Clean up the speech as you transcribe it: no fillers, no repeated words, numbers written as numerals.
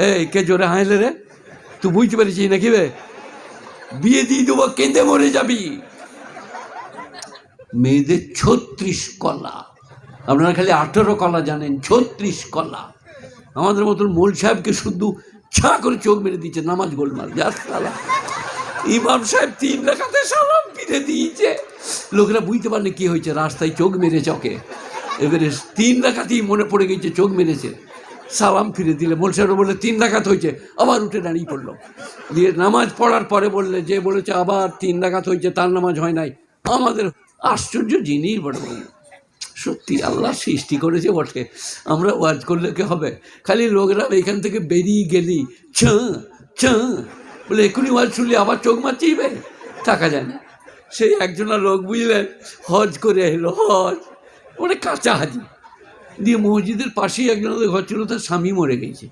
এই কে জোরে হাসলে রে? তুই বুঝতে পেরেছিস নাকি বে? বিয়ে দিয়ে দেবো, কেঁদে মরে যাবি। মেয়েদের 36 কলা, আপনারা খালি 18 কলা জানেন, 36 কলা। আমাদের মতন মোল সাহেবকে শুধু ছা করে চোখ মেরে দিচ্ছে, নামাজ গোলমাল। যার সালা ইমাম সাহেব 3 রাকাতে সালাম ফিরে দিয়েছে, লোকেরা বুঝতে পারেনি কি হয়েছে, রাস্তায় চোখ মেরেছে ওকে। এবারে 3 রাকাতেই মনে পড়ে গেছে চোখ মেরেছে, সালাম ফিরে দিলে মোল সাহেব বললে 3 রাকাত হয়েছে, আবার উঠে দাঁড়িয়ে পড়লো। দিয়ে নামাজ পড়ার পরে বললে, যে বলেছে আবার 3 রাকাত হয়েছে তার নামাজ হয় নাই। আমাদের আশ্চর্য জিনিস বড়, সত্যি আল্লাহ সৃষ্টি করেছে বটে। আমরা ওয়াজ করলে কি হবে? খালি লোকেরা এখান থেকে বেরিয়ে গেলি ছ ছ বলে এখনই ওয়াজ শুনলে আবার চোখ মারছিবে, থাকা যায় না। সেই একজনা লোক বুঝলেন হজ করে এলো, হজ মানে কাঁচা হাজি। দিয়ে মসজিদের পাশেই একজনের ঘর ছিল, তার স্বামী মরে গেছে।